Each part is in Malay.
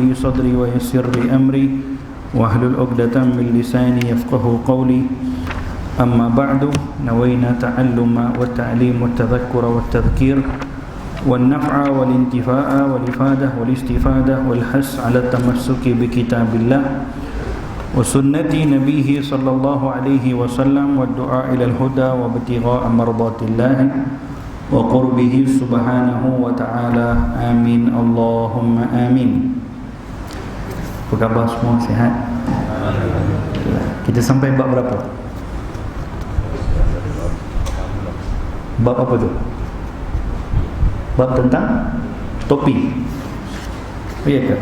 li sadri wa yassir li amri wahlul 'uqdatam min lisani yafqahu qawli. Amma ba'du, nawayna ta'alluma wa ta'lim wa tadhakkura wa tadhkir wal naf'a wal intifa'a wal ifadah wal istifadah wal has 'ala tamassuki bi kitabillah wa sunnati nabiyhi sallallahu alaihi wasallam wa du'a ila al-huda wa ibtigha'a mardatillah wa qurbihi subhanahu wa ta'ala. Amin Allahumma amin. Apa khabar semua, sihat? Kita sampai bab berapa? Bab apa tu? Bab tentang topi. Iya ke?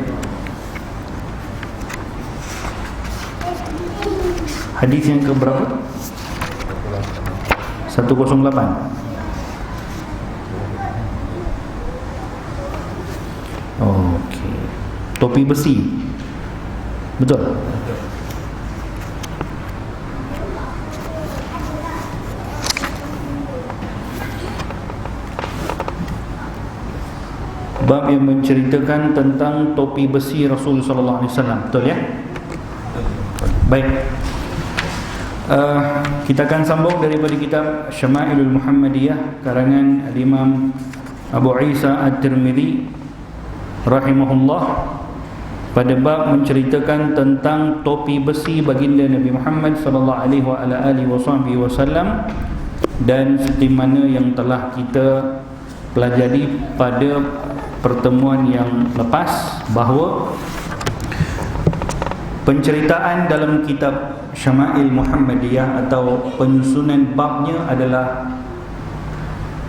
Hadis yang ke berapa? 108. Okey. Topi besi. Betul? Bab yang menceritakan tentang topi besi Rasulullah sallallahu alaihi wasallam. Betul ya? Baik. Kita akan sambung daripada kitab Syama'ilul Muhammadiyah karangan Al-Imam Abu Isa At-Tirmidzi rahimahullah, pada bab menceritakan tentang topi besi baginda Nabi Muhammad sallallahu alaihi wasallam, dan seperti mana yang telah kita pelajari pada pertemuan yang lepas bahawa penceritaan dalam kitab Syama'il Muhammadiyah atau penyusunan babnya adalah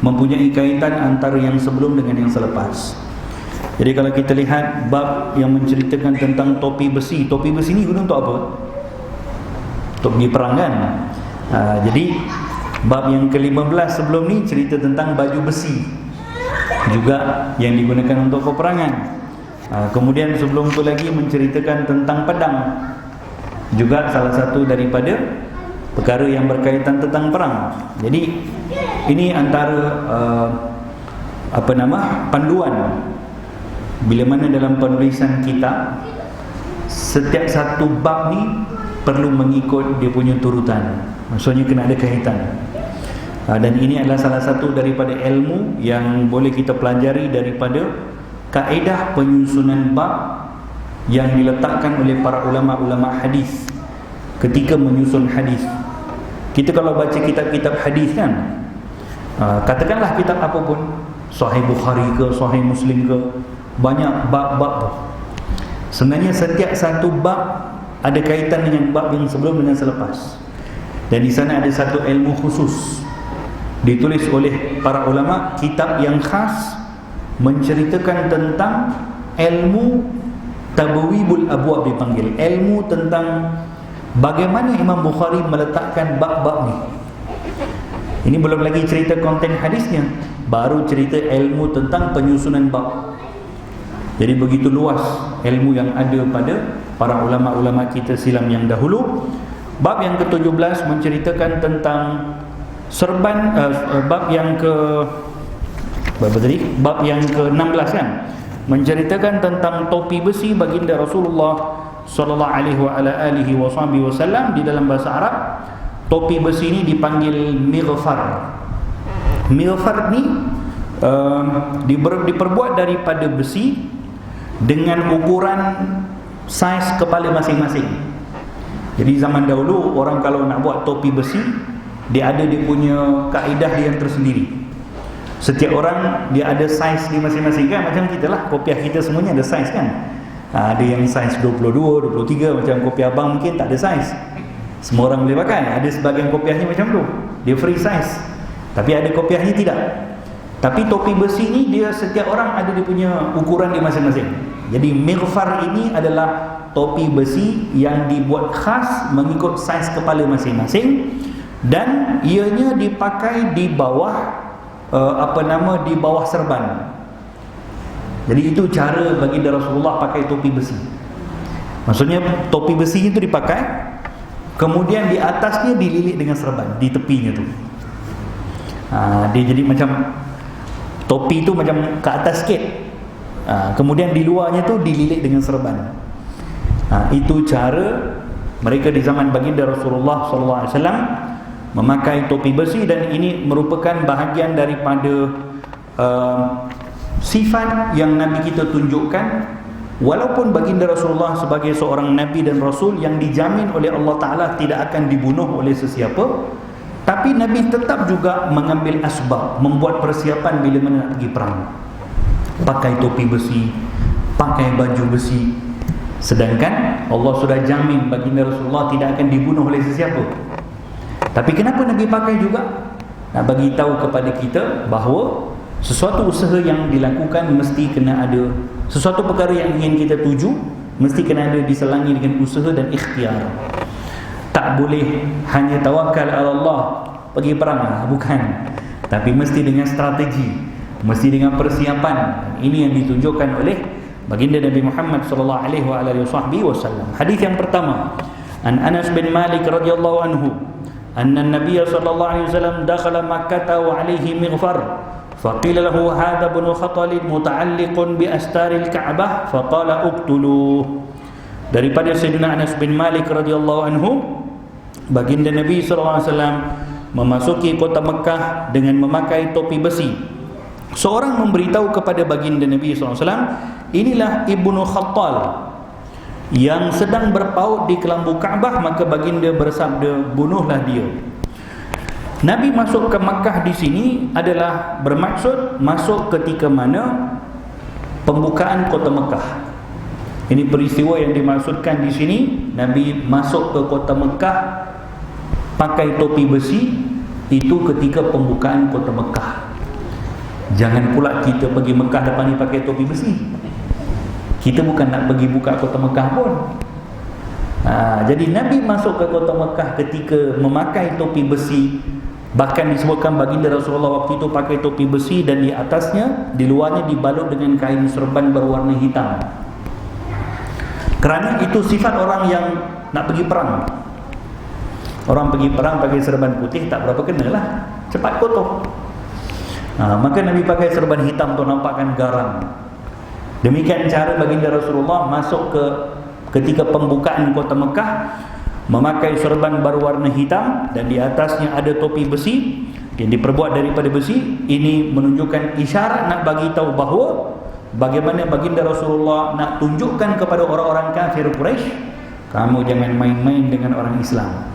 mempunyai kaitan antara yang sebelum dengan yang selepas. Jadi kalau kita lihat bab yang menceritakan tentang topi besi ni guna untuk apa? Untuk pergi perang kan? Jadi bab yang ke-15 sebelum ni cerita tentang baju besi, juga yang digunakan untuk peperangan. Kemudian sebelum tu lagi menceritakan tentang pedang, juga salah satu daripada perkara yang berkaitan tentang perang. Jadi ini antara panduan. Bila mana dalam penulisan kitab, setiap satu bab ni perlu mengikut dia punya turutan. Maksudnya kena ada kaitan. Dan ini adalah salah satu daripada ilmu yang boleh kita pelajari daripada kaedah penyusunan bab yang diletakkan oleh para ulama-ulama hadis ketika menyusun hadis. Kita kalau baca kitab-kitab hadis kan, katakanlah kitab apa pun, Sahih Bukhari ke, Sahih Muslim ke, banyak bab-bab. Sebenarnya setiap satu bab ada kaitan dengan bab yang sebelum dengan selepas. Dan di sana ada satu ilmu khusus ditulis oleh para ulama, kitab yang khas menceritakan tentang ilmu tabwibul abwab, dipanggil ilmu tentang bagaimana Imam Bukhari meletakkan bab-bab ni. Ini belum lagi cerita konten hadisnya, baru cerita ilmu tentang penyusunan bab. Jadi begitu luas ilmu yang ada pada para ulama-ulama kita silam yang dahulu. Bab yang ke-17 menceritakan tentang serban, bab yang ke-16 kan, menceritakan tentang topi besi baginda Rasulullah sallallahu alaihi wasallam. Di dalam bahasa Arab, topi besi ini dipanggil mighfar. Mighfar ni diperbuat daripada besi dengan ukuran saiz kepala masing-masing. Jadi zaman dahulu orang kalau nak buat topi besi, dia ada dia punya kaedah dia yang tersendiri. Setiap orang dia ada saiz di masing-masing kan, macam kita lah, kopiah kita semuanya ada saiz kan. Ada yang saiz 22, 23, macam kopiah abang mungkin tak ada saiz. Semua orang boleh pakai. Ada sebahagian kopiahnya macam tu, dia free size. Tapi ada kopiahnya tidak. Tapi topi besi ni dia setiap orang ada dia punya ukuran dia masing-masing. Jadi mighfar ini adalah topi besi yang dibuat khas mengikut saiz kepala masing-masing, dan ianya dipakai di bawah di bawah serban. Jadi itu cara baginda Rasulullah pakai topi besi. Maksudnya topi besi itu dipakai, kemudian di atasnya dililit dengan serban di tepinya tu. Dia jadi macam topi tu macam ke atas sikit. Kemudian di luarnya tu dililit dengan serban. Itu cara mereka di zaman baginda Rasulullah SAW memakai topi besi, dan ini merupakan bahagian daripada sifat yang Nabi kita tunjukkan. Walaupun baginda Rasulullah sebagai seorang Nabi dan Rasul yang dijamin oleh Allah Ta'ala tidak akan dibunuh oleh sesiapa, tapi Nabi tetap juga mengambil asbab, membuat persiapan bila mana nak pergi perang. Pakai topi besi, pakai baju besi. Sedangkan Allah sudah jamin baginda Rasulullah tidak akan dibunuh oleh sesiapa. Tapi kenapa Nabi pakai juga? Nak bagi tahu kepada kita bahawa sesuatu usaha yang dilakukan mesti kena ada, sesuatu perkara yang ingin kita tuju mesti kena ada diselangi dengan usaha dan ikhtiar. Tak boleh hanya tawakal ala Allah pergi perang, bukan. Tapi mesti dengan strategi, mesti dengan persiapan. Ini yang ditunjukkan oleh baginda Nabi Muhammad sallallahu alaihi wasallam. Hadis yang pertama, an Anas bin Malik radhiyallahu anhu, anna an-nabiy sallallahu alaihi wasallam dakhala Makkah wa alaihi mighfar. فقيل له هذا بن خطل متعلق بأستار الكعبة فقال اقتلوه. Daripada Sayyidina Anas bin Malik radhiyallahu anhu, baginda Nabi sallallahu alaihi wasallam memasuki kota Mekah dengan memakai topi besi. Seorang memberitahu kepada baginda Nabi sallallahu alaihi wasallam, inilah Ibnu Khattal yang sedang berpaut di kelambu Kaabah. Maka baginda bersabda, bunuhlah dia. Nabi masuk ke Makkah di sini adalah bermaksud masuk ketika mana pembukaan kota Makkah. Ini peristiwa yang dimaksudkan di sini. Nabi masuk ke kota Makkah pakai topi besi, itu ketika pembukaan kota Makkah. Jangan pula kita pergi Makkah depan ni pakai topi besi. Kita bukan nak pergi buka kota Makkah pun. Jadi Nabi masuk ke kota Makkah ketika memakai topi besi. Bahkan disebutkan baginda Rasulullah waktu itu pakai topi besi dan di atasnya, di luarnya dibalut dengan kain serban berwarna hitam. Kerana itu sifat orang yang nak pergi perang. Orang pergi perang pakai serban putih tak berapa kenalah, cepat kotor. Maka Nabi pakai serban hitam untuk nampakkan garang. Demikian cara baginda Rasulullah masuk ke ketika pembukaan kota Mekah, memakai serban berwarna hitam dan di atasnya ada topi besi yang diperbuat daripada besi. Ini menunjukkan isyarat nak bagi tahu bahawa bagaimana baginda Rasulullah nak tunjukkan kepada orang-orang kafir Quraisy, kamu jangan main-main dengan orang Islam.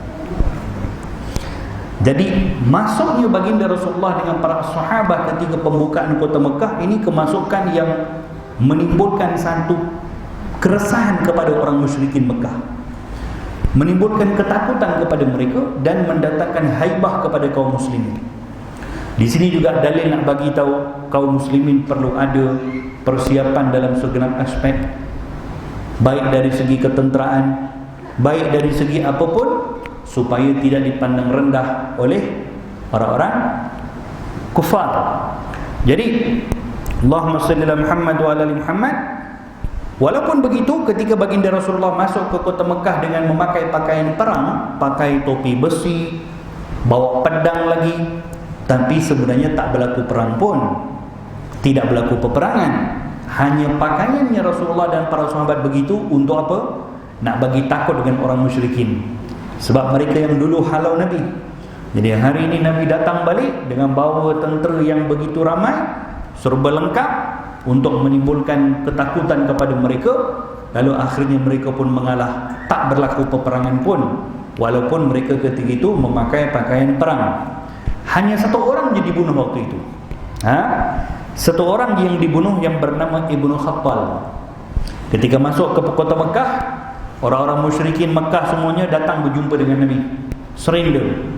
Jadi masuknya baginda Rasulullah dengan para sahabat ketika pembukaan kota Mekah ini kemasukan yang menimbulkan satu keresahan kepada orang musyrikin Mekah, menimbulkan ketakutan kepada mereka dan mendatangkan haibah kepada kaum muslimin. Di sini juga dalil nak bagi tahu kaum muslimin perlu ada persiapan dalam segenap aspek, baik dari segi ketenteraan, baik dari segi apapun, supaya tidak dipandang rendah oleh orang-orang kufar. Jadi Allahumma salli ala Muhammad wa ala ali Muhammad. Walaupun begitu, ketika baginda Rasulullah masuk ke kota Mekah dengan memakai pakaian perang, pakai topi besi, bawa pedang lagi, tapi sebenarnya tak berlaku perang pun, tidak berlaku peperangan. Hanya pakaiannya Rasulullah dan para sahabat begitu untuk apa? Nak bagi takut dengan orang musyrikin. Sebab mereka yang dulu halau Nabi. Jadi hari ini Nabi datang balik dengan bawa tentera yang begitu ramai, serba lengkap, untuk menimbulkan ketakutan kepada mereka. Lalu akhirnya mereka pun mengalah, tak berlaku peperangan pun, walaupun mereka ketika itu memakai pakaian perang. Hanya satu orang je dibunuh waktu itu. Satu orang yang dibunuh yang bernama Ibnu Khattal. Ketika masuk ke kota Mekah, orang-orang musyrikin Mekah semuanya datang berjumpa dengan Nabi, surrender.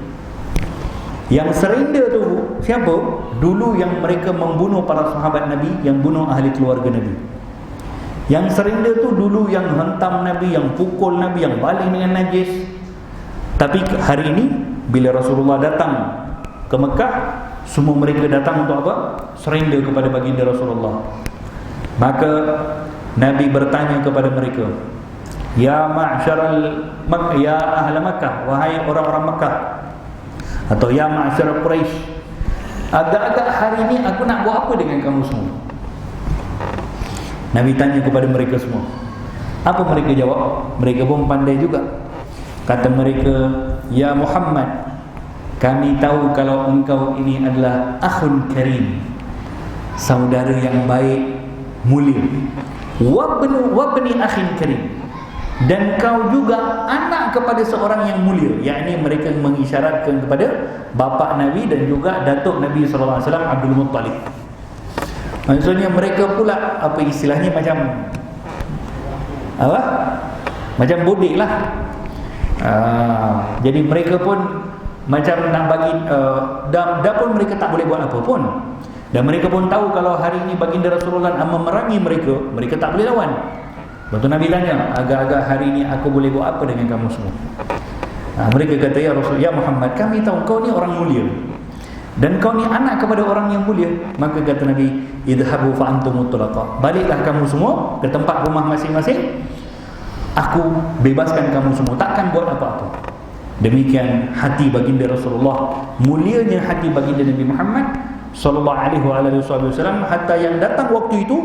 Yang surrender tu siapa? Dulu yang mereka membunuh para sahabat Nabi, yang bunuh ahli keluarga Nabi. Yang surrender tu dulu yang hentam Nabi, yang pukul Nabi, yang baling dengan najis. Tapi hari ini bila Rasulullah datang ke Mekah, semua mereka datang untuk apa? Surrender kepada baginda Rasulullah. Maka Nabi bertanya kepada mereka, ya ma'syaral Makkah, ya ahli Makkah, wahai orang-orang Makkah, atau ya ma'syar Quraisy, agak-agak hari ini aku nak buat apa dengan kamu semua? Nabi tanya kepada mereka semua. Apa mereka jawab? Mereka pun pandai juga. Kata mereka, "Ya Muhammad, kami tahu kalau engkau ini adalah akhun karim, saudara yang baik, mulia. Wabni akhin karim, dan kau juga anak kepada seorang yang mulia." Yakni mereka mengisyaratkan kepada bapa Nabi dan juga datuk Nabi sallallahu alaihi wasallam, Abdul Muttalib. Maksudnya mereka pula apa istilahnya macam apa? Macam bodik lah. Jadi mereka pun macam nak bagi dah pun mereka tak boleh buat apa pun. Dan mereka pun tahu kalau hari ini baginda Rasulullah memerangi mereka, mereka tak boleh lawan. Lepas tu Nabi tanya, agak-agak hari ini aku boleh buat apa dengan kamu semua? Mereka kata, "Ya Rasul, ya Muhammad, kami tahu kau ni orang mulia dan kau ni anak kepada orang yang mulia." Maka kata Nabi, "Idhabu fa antum mutlaqa." Baliklah kamu semua ke tempat rumah masing-masing. Aku bebaskan kamu semua, takkan buat apa-apa. Demikian hati baginda Rasulullah, mulianya hati baginda Nabi Muhammad sallallahu alaihi wasallam, hatta yang datang waktu itu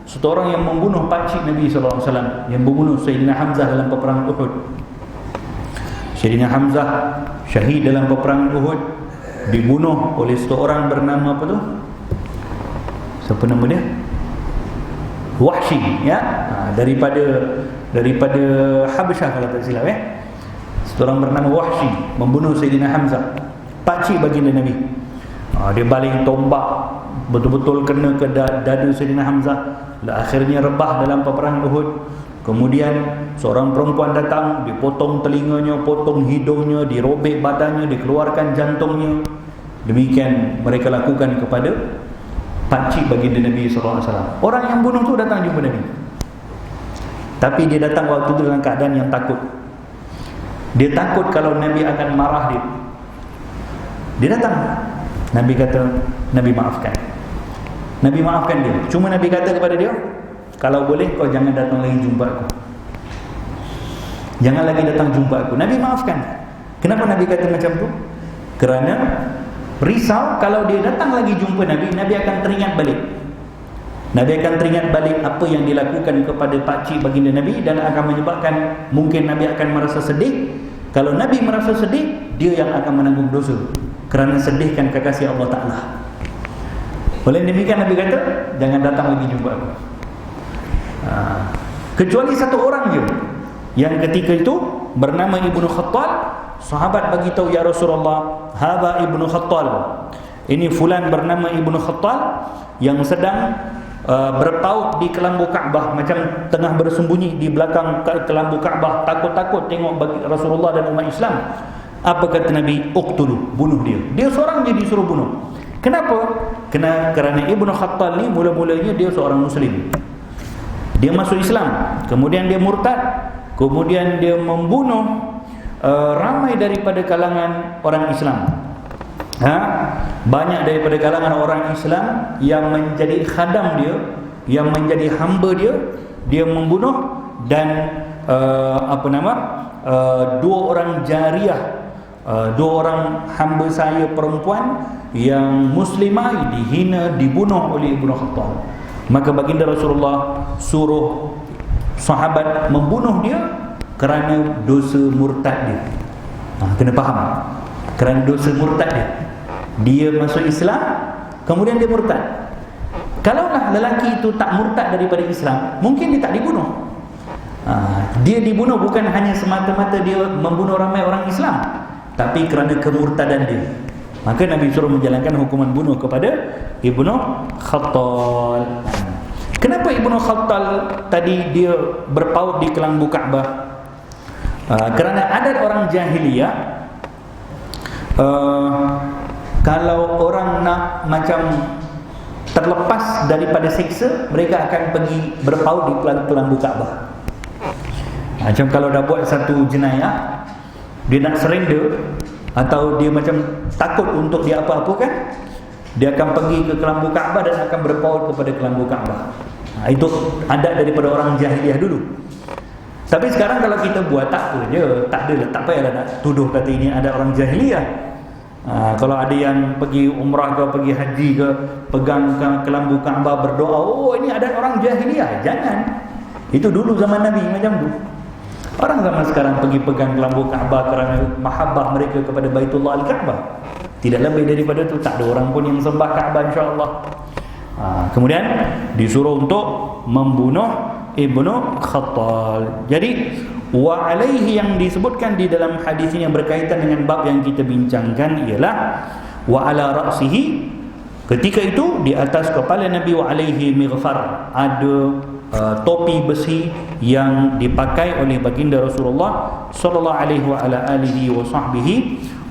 satu orang yang membunuh pakcik Nabi sallallahu alaihi wasallam, yang membunuh Sayyidina Hamzah dalam peperangan Uhud. Sayyidina Hamzah syahid dalam peperangan Uhud, dibunuh oleh seorang bernama apa tu? Siapa nama dia? Wahsy, ya. Daripada Habasyah kalau tak silap, seorang bernama Wahsy membunuh Sayyidina Hamzah, pakcik baginda Nabi. Dia baling tombak, betul-betul kena ke dada Sayyidina Hamzah. Akhirnya rebah dalam peperangan Uhud. Kemudian seorang perempuan datang, dipotong telinganya, potong hidungnya, dirobek badannya, dikeluarkan jantungnya. Demikian mereka lakukan kepada pakcik baginda Nabi SAW. Orang yang bunuh tu datang jumpa Nabi, tapi dia datang waktu itu dalam keadaan yang takut. Dia takut kalau Nabi akan marah dia. Dia datang, Nabi kata, Nabi maafkan. Nabi maafkan dia. Cuma Nabi kata kepada dia, kalau boleh kau jangan datang lagi jumpa aku. Jangan lagi datang jumpa aku. Nabi maafkan. Kenapa Nabi kata macam tu? Kerana risau kalau dia datang lagi jumpa Nabi, Nabi akan teringat balik. Nabi akan teringat balik apa yang dilakukan kepada pakcik baginda Nabi, dan akan menyebabkan mungkin Nabi akan merasa sedih. Kalau Nabi merasa sedih, dia yang akan menanggung dosa kerana sedihkan kekasih Allah Ta'ala. Oleh demikian Nabi kata, jangan datang lagi jumpa aku. Kecuali satu orang je, yang ketika itu bernama Ibnu Khattal. Sahabat bagi tahu, ya Rasulullah, hadza Ibnu Khattal, ini fulan bernama Ibnu Khattal yang sedang berpaut di kelambu Kaabah, macam tengah bersembunyi di belakang kelambu Kaabah, takut-takut tengok bagi Rasulullah dan umat Islam. Apa kata Nabi? Uqtulu, bunuh dia. Dia seorang je disuruh bunuh. Kenapa? Kerana Ibnu Khattal ni mula-mulanya dia seorang Muslim. Dia masuk Islam, kemudian dia murtad, kemudian dia membunuh ramai daripada kalangan orang Islam. Banyak daripada kalangan orang Islam yang menjadi khadam dia, yang menjadi hamba dia, dia membunuh. Dan dua orang jariyah, dua orang hamba saya perempuan yang muslimah dihina, dibunuh oleh Ibnu Khattal. Maka baginda Rasulullah suruh sahabat membunuh dia kerana dosa murtad dia. Kena faham, kerana dosa murtad dia. Dia masuk Islam, kemudian dia murtad. Kalaulah lelaki itu tak murtad daripada Islam, mungkin dia tak dibunuh. Dia dibunuh bukan hanya semata-mata dia membunuh ramai orang Islam, tapi kerana kemurtadan dia. Maka Nabi suruh menjalankan hukuman bunuh kepada Ibnu Khattal. Kenapa Ibnu Khattal tadi dia berpaut di kelambu Kaabah? Kerana adat orang jahiliyah, kalau orang nak macam terlepas daripada siksa, mereka akan pergi berpaut di kelambu Kaabah. Macam kalau dah buat satu jenayah, dia nak surrender atau dia macam takut untuk dia apa-apakan, dia akan pergi ke kelambu Kaabah dan akan berpaut kepada kelambu Kaabah. Itu adat daripada orang jahiliyah dulu. Tapi sekarang kalau kita buat, tak apa je, tak payahlah nak tuduh kata ini ada orang jahiliyah. Kalau ada yang pergi umrah ke, pergi haji ke, pegang kelambu Kaabah berdoa, oh ini adat orang jahiliyah. Jangan. Itu dulu zaman Nabi macam tu. Orang zaman sekarang pergi pegang kelambu Kaabah kerana mahabbah mereka kepada Baitullah Al-Kaabah. Tidak lebih daripada itu. Tak ada orang pun yang sembah Kaabah, insya-Allah. Kemudian disuruh untuk membunuh Ibnu Khattal. Jadi wa alaihi yang disebutkan di dalam hadis ini yang berkaitan dengan bab yang kita bincangkan ialah wa ala ra'sihi, ketika itu di atas kepala Nabi wa alaihi mighfar, ada topi besi yang dipakai oleh baginda Rasulullah sallallahu alaihi wa ala alihi wa sahbihi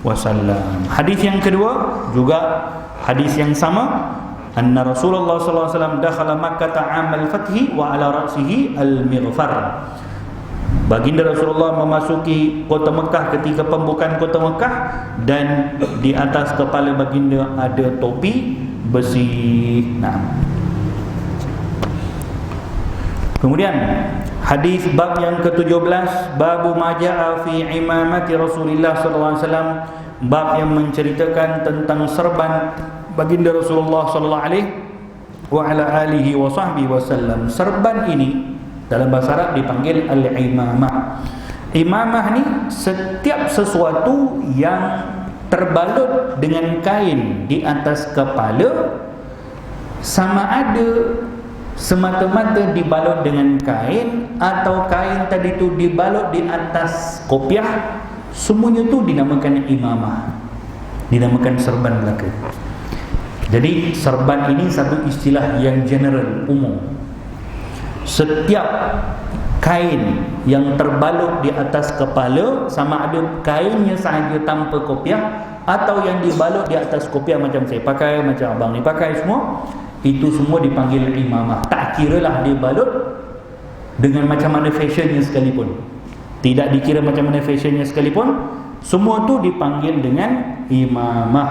wasallam. Hadis yang kedua juga hadis yang sama, anna Rasulullah sallallahu alaihi wasallam dakhala Makkah amal fathi wa ala ra'sihi al-mighfar. Baginda Rasulullah memasuki kota Mekah ketika pembukaan kota Mekah, dan di atas kepala baginda ada topi besi. Kemudian hadis bab yang ke-17, babu majaa fi imamati Rasulullah sallallahu alaihi wasallam, bab yang menceritakan tentang serban baginda Rasulullah sallallahu alaihi wa ala alihi wa sahbihi wasallam. Serban ini dalam bahasa Arab dipanggil al-imamah. Imamah ni setiap sesuatu yang terbalut dengan kain di atas kepala, sama ada semata-mata dibalut dengan kain atau kain tadi tu dibalut di atas kopiah, semuanya tu dinamakan imamah, dinamakan serban belaka. Jadi serban ini satu istilah yang general, umum. Setiap kain yang terbalut di atas kepala, sama ada kainnya sahaja tanpa kopiah atau yang dibalut di atas kopiah macam saya pakai, macam abang ni pakai, semua itu semua dipanggil imamah. Tak kiralah dia balut dengan macam mana fashionnya sekalipun, tidak dikira macam mana fashionnya sekalipun, semua tu dipanggil dengan imamah.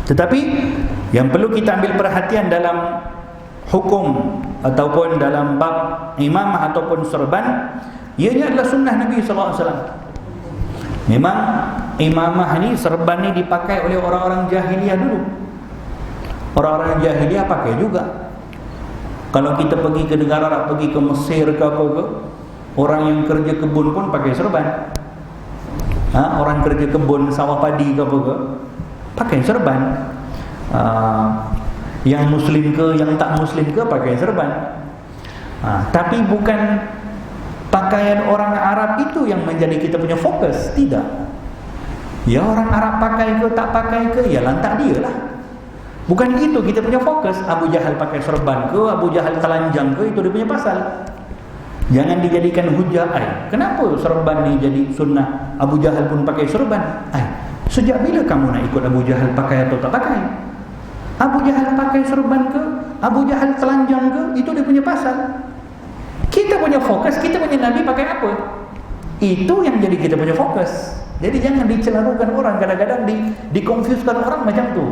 Tetapi yang perlu kita ambil perhatian dalam hukum ataupun dalam bab imamah ataupun serban, ianya adalah sunnah Nabi SAW. Memang imamah ni, serban ni dipakai oleh orang-orang jahiliyah dulu. Orang-orang jahiliyah pakai juga. Kalau kita pergi ke negara Arab, pergi ke Mesir ke apa ke, orang yang kerja kebun pun pakai serban. Orang kerja kebun sawah padi ke apa ke, pakai serban. Yang muslim ke, yang tak muslim ke, pakai serban. Tapi bukan pakaian orang Arab itu yang menjadi kita punya fokus. Tidak. Ya orang Arab pakai ke tak pakai ke, ya lantak dia lah. Bukan itu kita punya fokus. Abu Jahal pakai serban ke, Abu Jahal telanjang ke, itu dia punya pasal. Jangan dijadikan hujah. Kenapa serban ni jadi sunnah, Abu Jahal pun pakai serban? Sejak bila kamu nak ikut Abu Jahal pakai atau tak pakai? Abu Jahal pakai serban ke, Abu Jahal telanjang ke, itu dia punya pasal. Kita punya fokus, kita punya Nabi pakai apa? Itu yang jadi kita punya fokus. Jadi jangan dicelarukan orang, kadang-kadang dikonfuskan orang macam tu.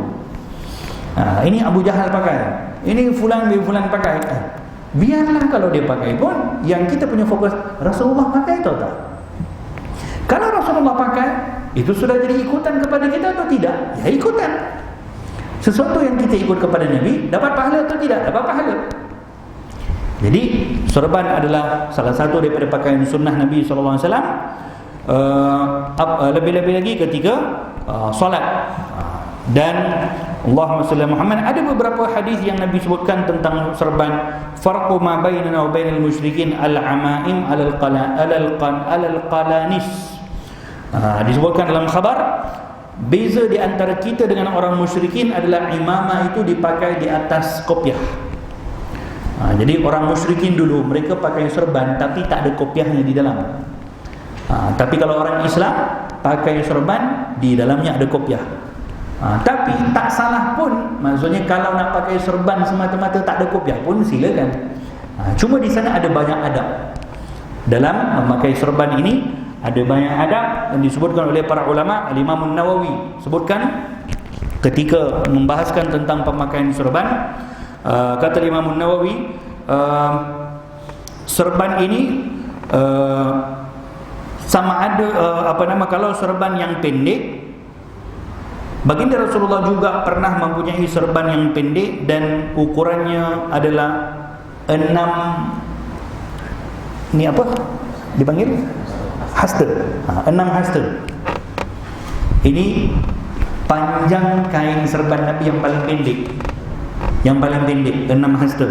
Ini Abu Jahal pakai, ini fulan bin fulan pakai. Biarlah kalau dia pakai pun, yang kita punya fokus Rasulullah pakai atau tak? Kalau Rasulullah pakai, itu sudah jadi ikutan kepada kita atau tidak? Ya ikutan. Sesuatu yang kita ikut kepada Nabi, dapat pahala atau tidak? Dapat pahala. Jadi serban adalah salah satu daripada pakaian sunnah Nabi SAW. Lebih-lebih lagi ketika solat. Dan Allahumma salli Muhammad, ada beberapa hadis yang Nabi sebutkan tentang serban. Farqu ma bainana wa bainal musyrikin al-amaim al-qalanis. Disebutkan dalam khabar, beza di antara kita dengan orang musyrikin adalah imamah itu dipakai di atas kopiah. Jadi orang musyrikin dulu mereka pakai serban tapi tak ada kopiahnya di dalam. Tapi kalau orang Islam pakai serban, di dalamnya ada kopiah. Tapi tak salah pun, maksudnya kalau nak pakai serban semata-mata tak ada kopiah pun silakan. Cuma di sana ada banyak adab. Dalam memakai serban ini ada banyak adab yang disebutkan oleh para ulama. Al-Imam An-Nawawi sebutkan ketika membahaskan tentang pemakaian serban, kata Imam An-Nawawi, serban ini sama ada kalau serban yang pendek Baginda Rasulullah juga pernah mempunyai serban yang pendek dan ukurannya adalah 6, ini apa dipanggil? Hasta. 6 hasta. Ini panjang kain serban Nabi yang paling pendek. Yang paling pendek 6 hasta.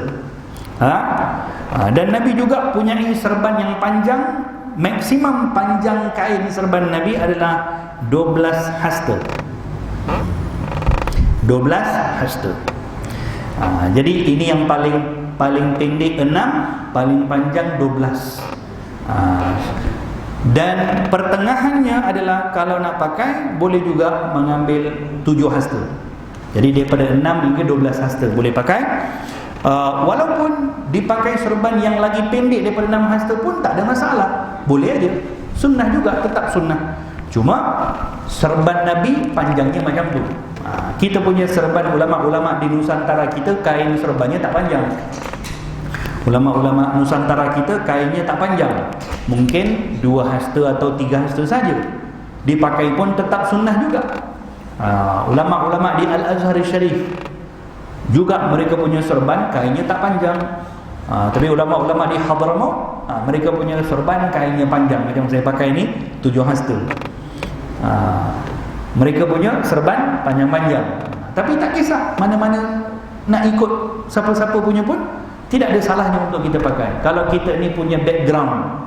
Dan Nabi juga punya serban yang panjang. Maksimum panjang kain serban Nabi adalah 12 hasta. 12 hasta. Jadi ini yang paling pendek 6, paling panjang 12. Dan pertengahannya adalah kalau nak pakai boleh juga mengambil 7 hasta. Jadi daripada 6 hingga 12 hasta boleh pakai. Walaupun dipakai serban yang lagi pendek daripada 6 hasta pun tak ada masalah. Boleh aja. Sunnah juga, tetap sunnah. Cuma serban Nabi panjangnya macam tu. Kita punya serban ulama-ulama di Nusantara kita, kain serbannya tak panjang. Ulama-ulama Nusantara kita kainnya tak panjang. Mungkin 2 hasta atau 3 hasta saja. Dipakai pun tetap sunnah juga. Ulama-ulama di Al-Azhar Syarif juga mereka punya serban kainnya tak panjang. Tapi ulama-ulama di Hadramaut mereka punya serban kainnya panjang. Macam saya pakai ni 7 hasta. Mereka punya serban panjang-panjang. Tapi tak kisah mana-mana nak ikut siapa-siapa punya pun tidak ada salahnya untuk kita pakai. Kalau kita ni punya background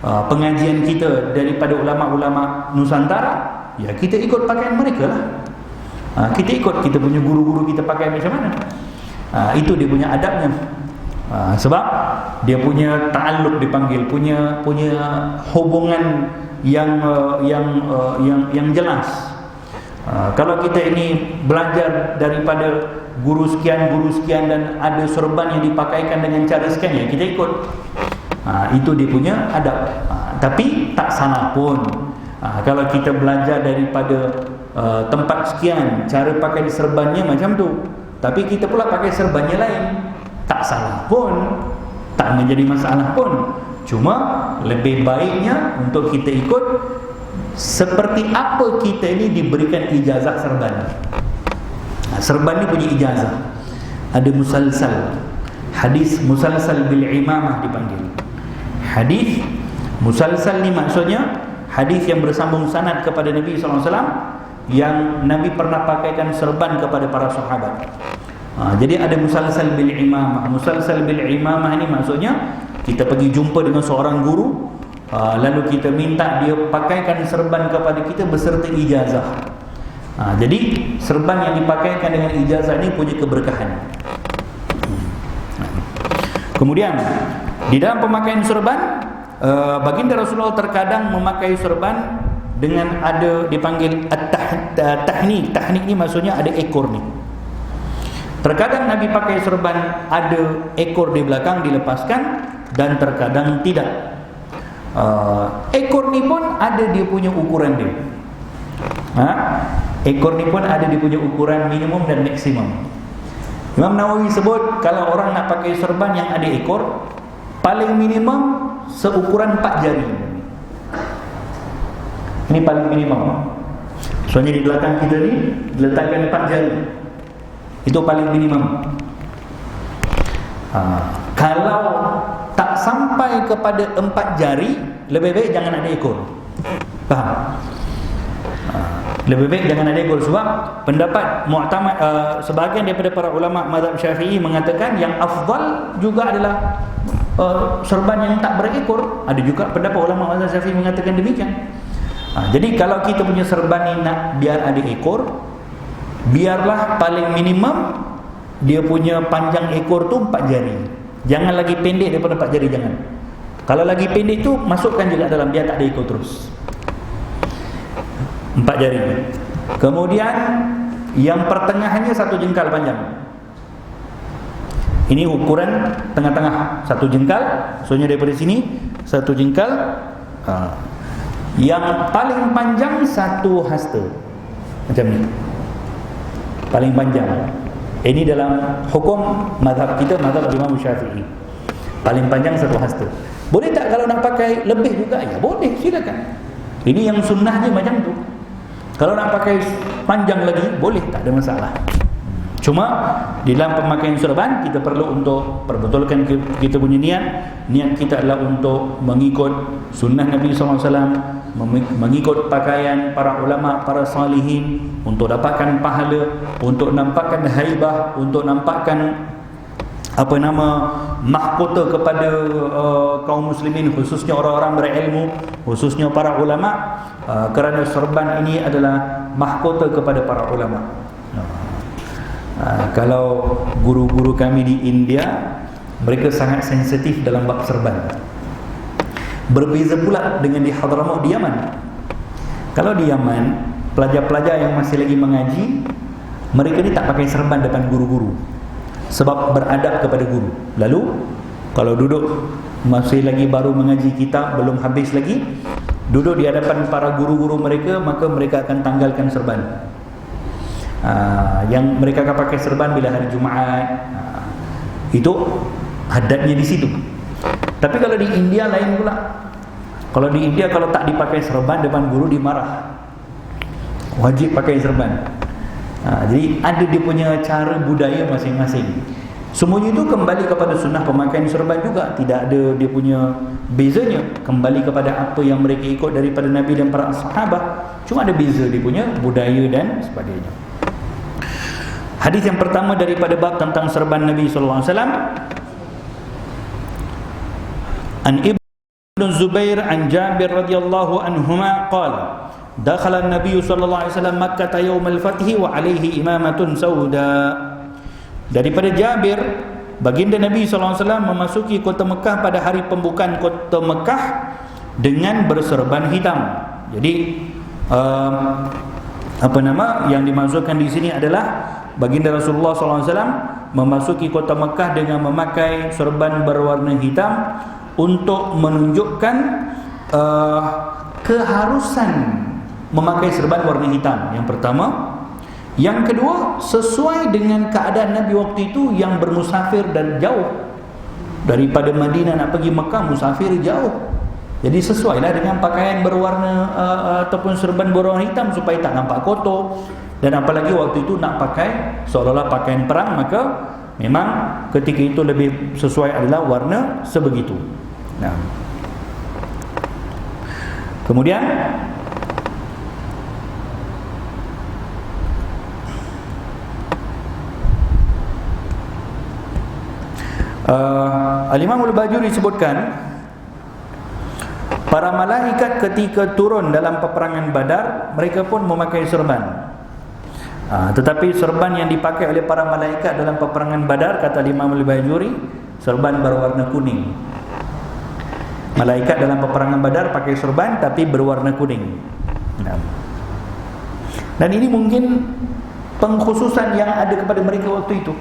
pengajian kita daripada ulama-ulama Nusantara, ya kita ikut pakaian mereka lah. Kita ikut kita punya guru-guru kita pakai macam mana. Itu dia punya adabnya. Sebab dia punya ta'alluq dipanggil, punya hubungan yang jelas. Kalau kita ini belajar daripada guru sekian dan ada serban yang dipakaikan dengan cara sekian, ya kita ikut. Itu dia punya adab. Tapi tak salah pun kalau kita belajar daripada tempat sekian, cara pakai serbannya macam tu, tapi kita pula pakai serbannya lain, tak salah pun, tak menjadi masalah pun. Cuma lebih baiknya untuk kita ikut seperti apa kita ini diberikan ijazah serban. Serban ni punya ijazah. Ada musalsal. Hadis musalsal bil imamah dipanggil. Hadis musalsal ni maksudnya hadis yang bersambung sanad kepada Nabi SAW, yang Nabi pernah pakaikan serban kepada para sahabat. Jadi ada musalsal bil imamah. Musalsal bil imamah ni maksudnya kita pergi jumpa dengan seorang guru, lalu kita minta dia pakaikan serban kepada kita beserta ijazah. Jadi serban yang dipakaikan dengan ijazah ini punya keberkahan. Kemudian di dalam pemakaian serban, baginda Rasulullah terkadang memakai serban dengan ada dipanggil tahnik. Tahnik ni maksudnya ada ekor ni. Terkadang Nabi pakai serban ada ekor di belakang dilepaskan, dan terkadang tidak. Ekor ni pun ada dia punya ukuran dia. Ekor ni pun ada dia punya ukuran minimum dan maksimum. Imam Nawawi sebut kalau orang nak pakai serban yang ada ekor, paling minimum seukuran 4 jari. Ini paling minimum. Soalnya di belakang kita ni diletakkan 4 jari. Itu paling minimum. Kalau tak sampai kepada 4 jari, lebih baik jangan ada ekor. Faham? Lebih baik jangan ada ekor. Sebab pendapat mu'tamad, sebahagian daripada para ulama mazhab Syafi'i mengatakan yang afdal juga adalah serban yang tak berekor. Ada juga pendapat ulama mazhab Syafi'i mengatakan demikian. Jadi kalau kita punya serban ni nak biar ada ekor, biarlah paling minimum dia punya panjang ekor tu 4 jari. Jangan lagi pendek daripada 4 jari, jangan. Kalau lagi pendek tu masukkan juga dalam, biar tak ada ekor terus. 4 jari. Kemudian yang pertengahannya 1 jengkal panjang. Ini ukuran tengah-tengah 1 jengkal. Soalnya daripada sini 1 jengkal. Yang paling panjang 1 hasta. Macam ni. Paling panjang. Ini dalam hukum mazhab kita, mazhab Imam Syafi'i. Paling panjang 1 hasta. Boleh tak kalau nak pakai lebih juga? Ya boleh, silakan. Ini yang sunnahnya macam tu. Kalau nak pakai panjang lagi boleh, tak ada masalah. Cuma di dalam pemakaian serban kita perlu untuk perbetulkan kita punya niat. Niat kita adalah untuk mengikut sunnah Nabi SAW, mengikut pakaian para ulama, para salihin, untuk dapatkan pahala, untuk nampakkan haibah, untuk nampakkan mahkota kepada kaum muslimin, khususnya orang-orang berilmu, khususnya para ulama, kerana serban ini adalah mahkota kepada para ulama. Kalau guru-guru kami di India, mereka sangat sensitif dalam bab serban. Berbeza pula dengan di Hadramaut di Yaman. Kalau di Yaman, pelajar-pelajar yang masih lagi mengaji, mereka ni tak pakai serban depan guru-guru, sebab beradab kepada guru. Lalu kalau duduk masih lagi baru mengaji kitab, belum habis lagi, duduk di hadapan para guru-guru mereka, maka mereka akan tanggalkan serban. Yang mereka akan pakai serban bila hari Jumaat. Itu adatnya di situ. Tapi kalau di India lain pula. Kalau di India, kalau tak dipakai serban depan guru dimarah. Wajib pakai serban. Jadi ada dia punya cara budaya masing-masing. Semuanya itu kembali kepada sunnah pemakaian serban juga. Tidak ada dia punya bezanya. Kembali kepada apa yang mereka ikut daripada Nabi dan para sahabat. Cuma ada beza dia punya budaya dan sebagainya. Hadis yang pertama daripada bab tentang serban Nabi sallallahu alaihi wasallam, an Ibn Zubair an Jabir radhiyallahu anhuma qala dakhala an-nabiy sallallahu alaihi wasallam Makkah yawm al-fath wa alaihi imamatun sauda. Daripada Jabir, baginda Nabi sallallahu alaihi wasallam memasuki kota Mekah pada hari pembukaan kota Mekah dengan berserban hitam. Jadi yang dimaksudkan di sini adalah baginda Rasulullah SAW memasuki kota Mekah dengan memakai serban berwarna hitam untuk menunjukkan keharusan memakai serban warna hitam. Yang pertama. Yang kedua, sesuai dengan keadaan Nabi waktu itu yang bermusafir dan jauh. Daripada Madinah nak pergi Mekah, musafir jauh. Jadi sesuailah dengan pakaian berwarna ataupun serban berwarna hitam supaya tak nampak kotor. Dan apalagi waktu itu nak pakai seolah-olah pakaian perang, maka memang ketika itu lebih sesuai adalah warna sebegitu. Nah, kemudian Al-Imam Al-Bajuri disebutkan para malaikat ketika turun dalam peperangan Badar, mereka pun memakai serban. Tetapi serban yang dipakai oleh para malaikat dalam peperangan Badar, kata Imam Al-Bajuri, serban berwarna kuning. Malaikat dalam peperangan Badar pakai serban tapi berwarna kuning. Dan ini mungkin pengkhususan yang ada kepada mereka waktu itu.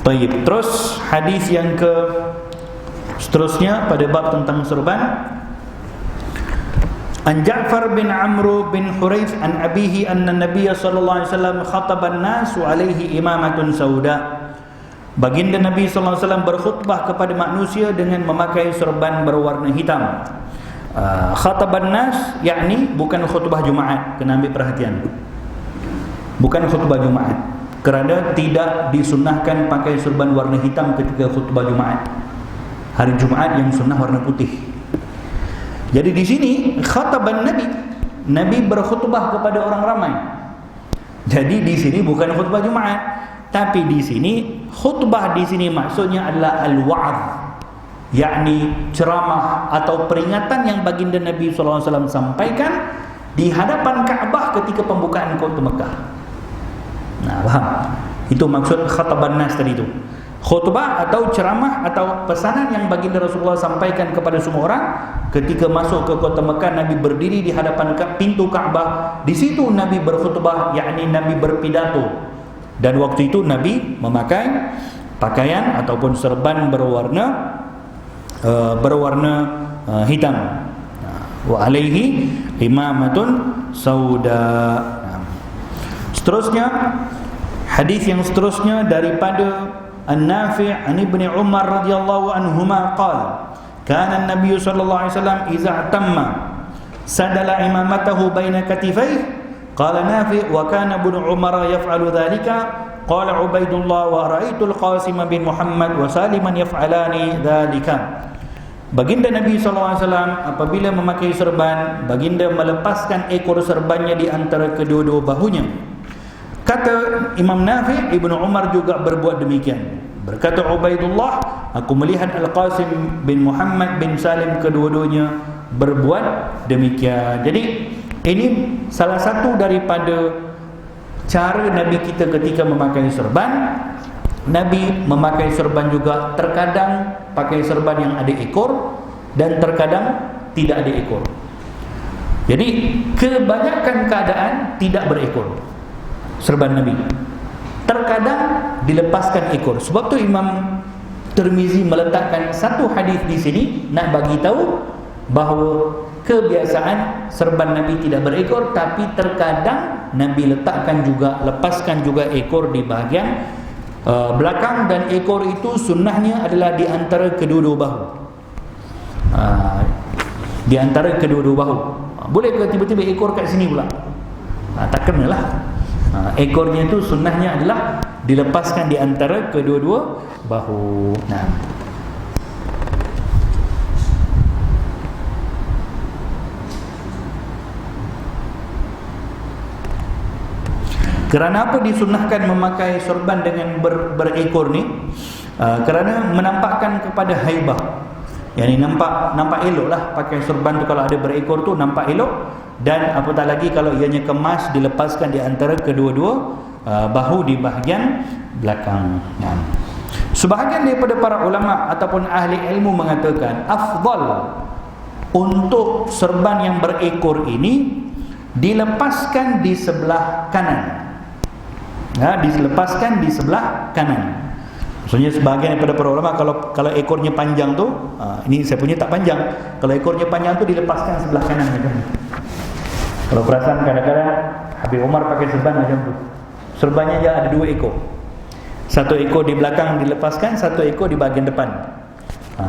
Baik, terus hadis yang seterusnya pada bab tentang serban. An Ja'far bin Amr bin Hurayth an abihi anna Nabiy sallallahu alaihi wasallam khataba an-nas wa alaihi imamatun sauda. Baginda Nabi sallallahu alaihi wasallam berkhutbah kepada manusia dengan memakai serban berwarna hitam. Khataban nas yakni bukan khutbah Jumaat, kena ambil perhatian. Bukan khutbah Jumaat, kerana tidak disunnahkan pakai serban warna hitam ketika khutbah Jumaat. Hari Jumaat yang sunnah warna putih. Jadi di sini khataban Nabi berkhutbah kepada orang ramai. Jadi di sini bukan khutbah Jumaat, tapi di sini khutbah di sini maksudnya adalah al-wa'adh, yakni ceramah atau peringatan yang baginda Nabi sallallahu alaihi wasallam sampaikan di hadapan Kaabah ketika pembukaan kota Mekah. Nah, faham? Itu maksud khataban nas tadi itu. Khutbah atau ceramah atau pesanan yang baginda Rasulullah sampaikan kepada semua orang ketika masuk ke kota Mekah. Nabi berdiri di hadapan pintu Kaabah. Di situ Nabi berkhutbah, yakni Nabi berpidato. Dan waktu itu Nabi memakai pakaian ataupun serban berwarna hitam. Wa alaihi imamatun sauda. Seterusnya, hadis yang seterusnya daripada An-Nafi' an Ibni Umar radhiyallahu anhuma qala kana an-nabiy sallallahu alaihi wasallam idza tamma sadala imamatahu baina katifaihi. Qala Nafi' wa kana ibnu Umar yaf'alu dhalika. Qala Ubaidullah wa ra'aitul Qasim bin Muhammad wa Saliman yaf'alani dhalika. Baginda Nabi SAW apabila memakai serban, baginda melepaskan ekor serbannya di antara kedua-dua bahunya. Kata Imam Nafi', Ibnu Umar juga berbuat demikian. Berkata Ubaidullah, aku melihat Al-Qasim bin Muhammad bin Salim kedua-duanya berbuat demikian. Jadi ini salah satu daripada cara Nabi kita ketika memakai serban. Nabi memakai serban juga terkadang pakai serban yang ada ekor dan terkadang tidak ada ekor. Jadi kebanyakan keadaan tidak berekor serban Nabi. Terkadang dilepaskan ekor. Sebab tu Imam Tirmizi meletakkan satu hadis di sini nak bagi tahu bahawa kebiasaan serban Nabi tidak berekor, tapi terkadang Nabi lepaskan juga ekor di bahagian belakang, dan ekor itu sunnahnya adalah di antara kedua-dua bahu. Di antara kedua-dua bahu. Boleh ke tiba-tiba ekor kat sini pula? Tak kenalah. Ekornya itu sunnahnya adalah dilepaskan di antara kedua-dua bahu. Kerana apa disunnahkan memakai sorban dengan berekor ni? Kerana menampakkan kepada haibah. Yang nampak eloklah pakai sorban tu, kalau ada berekor tu nampak elok. Dan apatah lagi kalau ianya kemas, dilepaskan di antara kedua-dua bahu di bahagian belakang. Sebahagian daripada para ulama ataupun ahli ilmu mengatakan afdal untuk serban yang berekor ini dilepaskan di sebelah kanan. Dilepaskan di sebelah kanan. Maksudnya sebahagian daripada para ulama kalau ekornya panjang tu, ini saya punya tak panjang. Kalau ekornya panjang tu dilepaskan sebelah kanan macam ni. Kalau perasan kadang-kadang Habib Umar pakai serban macam tu. Serbannya dia ada dua ekor. Satu ekor di belakang dilepaskan, satu ekor di bahagian depan.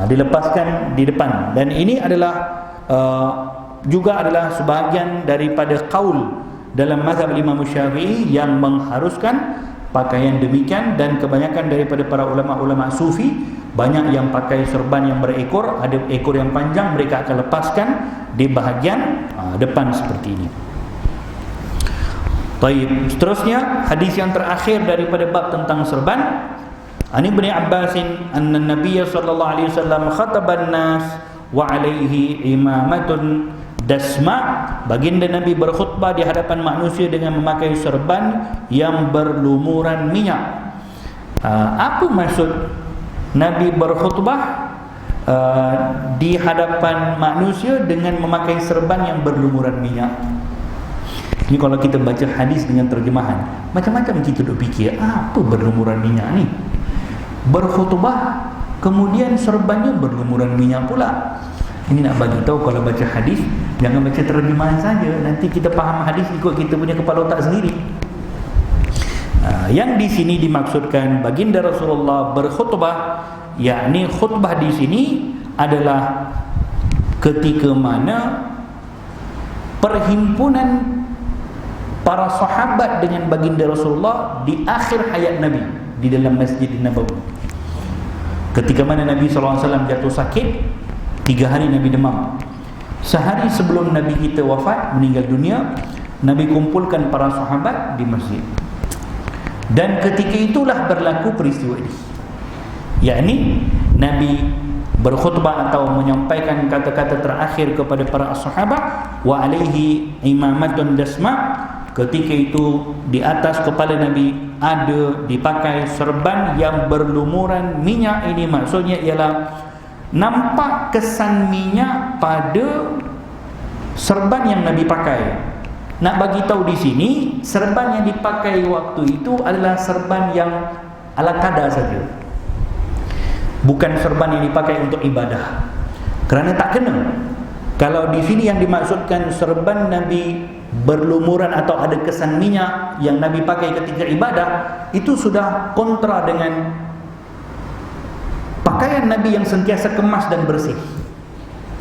Dilepaskan di depan. Dan ini adalah juga adalah sebahagian daripada qaul dalam mazhab Imam Syafi'i yang mengharuskan pakaian demikian, dan kebanyakan daripada para ulama-ulama sufi banyak yang pakai serban yang berekor, ada ekor yang panjang, mereka akan lepaskan di bahagian depan seperti ini. Baik, seterusnya hadis yang terakhir daripada bab tentang serban. Ani Ibnu Abbasin anna Nabiy sallallahu alaihi wasallam khataban nas wa alaihi imamatun dasma. Baginda Nabi berkhutbah di hadapan manusia dengan memakai serban yang berlumuran minyak. Apa maksud Nabi berkhutbah di hadapan manusia dengan memakai serban yang berlumuran minyak? Ini kalau kita baca hadis dengan terjemahan, macam-macam kita duk fikir, apa berlumuran minyak ni? Berkhutbah kemudian serbannya berlumuran minyak pula. Ini nak bagi tahu kalau baca hadis jangan baca terjemahan saja, nanti kita faham hadis ikut kita punya kepala otak sendiri. Yang di sini dimaksudkan baginda Rasulullah berkhutbah, yakni khutbah di sini adalah ketika mana perhimpunan para sahabat dengan baginda Rasulullah di akhir hayat Nabi di dalam Masjid Nabawi. Ketika mana Nabi SAW jatuh sakit, 3 hari Nabi demam. Sehari sebelum Nabi kita wafat, meninggal dunia, Nabi kumpulkan para sahabat di masjid. Dan ketika itulah berlaku peristiwa ini, yakni Nabi berkhutbah atau menyampaikan kata-kata terakhir kepada para sahabat, wa alaihi imamatun dasma. Ketika itu di atas kepala Nabi ada dipakai serban yang berlumuran minyak. Ini maksudnya ialah nampak kesan minyak pada serban yang Nabi pakai. Nak bagi tahu di sini, serban yang dipakai waktu itu adalah serban yang ala kadar saja. Bukan serban yang dipakai untuk ibadah. Kerana tak kena. Kalau di sini yang dimaksudkan serban Nabi berlumuran atau ada kesan minyak yang Nabi pakai ketika ibadah, itu sudah kontra dengan pakaian Nabi yang sentiasa kemas dan bersih.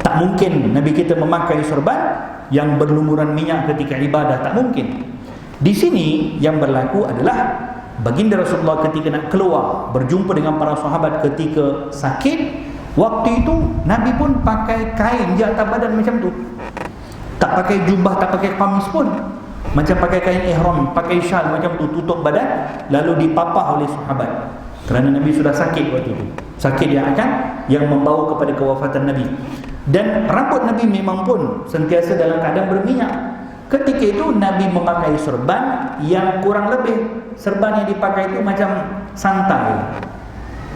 Tak mungkin Nabi kita memakai serban yang berlumuran minyak ketika ibadah, tak mungkin. Di sini yang berlaku adalah baginda Rasulullah ketika nak keluar berjumpa dengan para sahabat ketika sakit, waktu itu Nabi pun pakai kain di atas badan macam tu, tak pakai jubah, tak pakai kamis pun, macam pakai kain ihram, pakai syal macam tu, tutup badan, lalu dipapah oleh sahabat kerana Nabi sudah sakit waktu itu, sakit yang membawa kepada kewafatan Nabi. Dan rambut Nabi memang pun sentiasa dalam keadaan berminyak. Ketika itu Nabi memakai serban yang kurang lebih, serban yang dipakai itu macam santai.